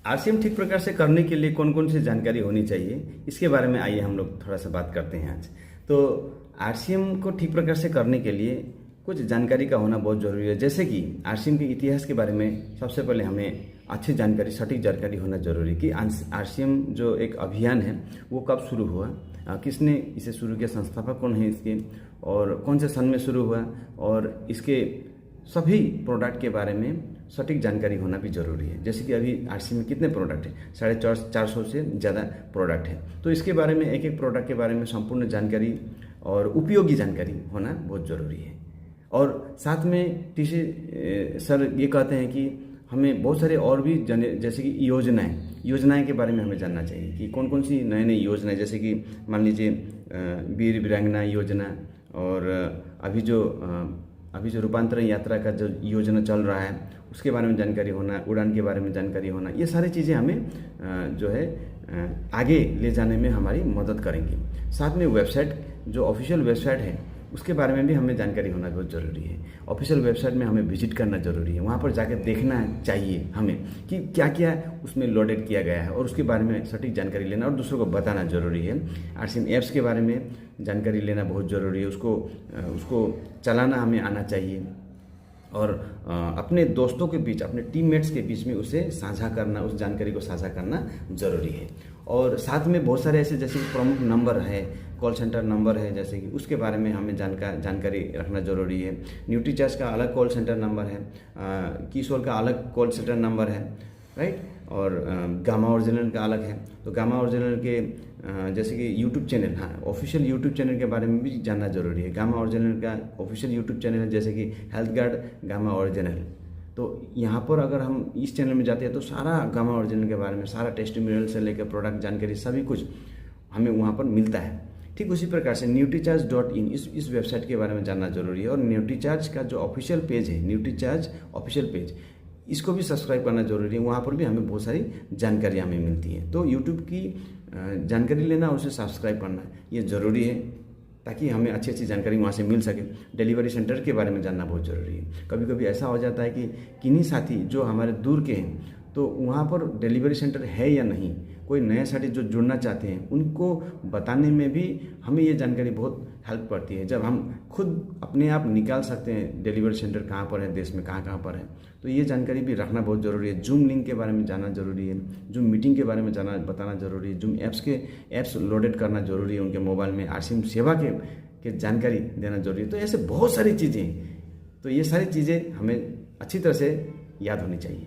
RCM ठीक प्रकार से करने के लिए कौन कौन सी जानकारी होनी चाहिए, इसके बारे में आइए हम लोग थोड़ा सा बात करते हैं आज। तो आरसीएम को ठीक प्रकार से करने के लिए कुछ जानकारी का होना बहुत ज़रूरी है। जैसे कि आरसीएम के इतिहास के बारे में सबसे पहले हमें अच्छी जानकारी, सटीक जानकारी होना जरूरी है कि आरसीएम जो एक अभियान है वो कब शुरू हुआ, किसने इसे शुरू किया, संस्थापक कौन है इसके, और कौन से सन में शुरू हुआ, और इसके सभी प्रोडक्ट के बारे में सटीक जानकारी होना भी जरूरी है। जैसे कि अभी आरसीएम में कितने प्रोडक्ट हैं, 450 से ज़्यादा प्रोडक्ट है। तो इसके बारे में एक एक प्रोडक्ट के बारे में संपूर्ण जानकारी और उपयोगी जानकारी होना बहुत ज़रूरी है। और साथ में टीसी सर ये कहते हैं कि हमें बहुत सारे और भी जैसे कि योजनाएं के बारे में हमें जानना चाहिए कि कौन कौन सी नई नई योजनाएं, जैसे कि मान लीजिए वीर वीरांगना योजना, और अभी जो रूपांतरण यात्रा का जो योजना चल रहा है उसके बारे में जानकारी होना, उड़ान के बारे में जानकारी होना, ये सारी चीज़ें हमें जो है आगे ले जाने में हमारी मदद करेंगी। साथ में वेबसाइट, जो ऑफिशियल वेबसाइट है उसके बारे में भी हमें जानकारी होना बहुत ज़रूरी है। ऑफिशियल वेबसाइट में हमें विजिट करना ज़रूरी है, वहाँ पर जाकर देखना चाहिए हमें कि क्या क्या उसमें लोडेड किया गया है, और उसके बारे में सटीक जानकारी लेना और दूसरों को बताना ज़रूरी है। आरसीएम ऐप्स के बारे में जानकारी लेना बहुत ज़रूरी है, उसको चलाना हमें आना चाहिए, और अपने दोस्तों के बीच, अपने टीममेट्स के बीच में उसे साझा करना, उस जानकारी को साझा करना ज़रूरी है। और साथ में बहुत सारे ऐसे जैसे प्रमुख नंबर है, कॉल सेंटर नंबर है, जैसे कि उसके बारे में हमें जानकारी रखना ज़रूरी है। न्यूट्रीचार्ज का अलग कॉल सेंटर नंबर है, किशोर का अलग कॉल सेंटर नंबर है, राइट, और गामा ओरिजिनल का अलग है। तो गामा ओरिजिनल के जैसे कि यूट्यूब चैनल, हाँ, ऑफिशियल यूट्यूब चैनल के बारे में भी जानना जरूरी है। गामा ओरिजिनल का ऑफिशियल यूट्यूब चैनल है, जैसे कि हेल्थ गार्ड गामा ओरिजिनल। तो यहाँ पर अगर हम इस चैनल में जाते हैं तो सारा गामा ओरिजिनल के बारे में, सारा टेस्टिमोनियल से लेकर प्रोडक्ट जानकारी सभी कुछ हमें वहाँ पर मिलता है। ठीक उसी प्रकार से nutriCharge.in इस वेबसाइट के बारे में जानना जरूरी है। और न्यूट्रीचार्ज का जो ऑफिशियल पेज है, न्यूट्रीचार्ज ऑफिशियल पेज, इसको भी सब्सक्राइब करना जरूरी है। वहाँ पर भी हमें बहुत सारी जानकारी हमें मिलती है। तो यूट्यूब की जानकारी लेना और उसे सब्सक्राइब करना ये ज़रूरी है, ताकि हमें अच्छी अच्छी जानकारी वहाँ से मिल सके। डिलीवरी सेंटर के बारे में जानना बहुत ज़रूरी है। कभी कभी ऐसा हो जाता है कि किन्हीं साथी जो हमारे दूर के हैं, तो वहाँ पर डिलीवरी सेंटर है या नहीं, कोई नया साथी जो जुड़ना चाहते हैं उनको बताने में भी हमें ये जानकारी बहुत हेल्प करती है। जब हम खुद अपने आप निकाल सकते हैं डिलीवरी सेंटर कहाँ पर है, देश में कहाँ कहाँ पर है, तो ये जानकारी भी रखना बहुत ज़रूरी है। जूम लिंक के बारे में जानना जरूरी है, जूम मीटिंग के बारे में बताना जरूरी है, जूम ऐप्स लोडेड करना जरूरी है उनके मोबाइल में, आरसीएम सेवा के जानकारी देना जरूरी है। तो ऐसे बहुत सारी चीज़ें, तो ये सारी चीज़ें हमें अच्छी तरह से याद होनी चाहिए।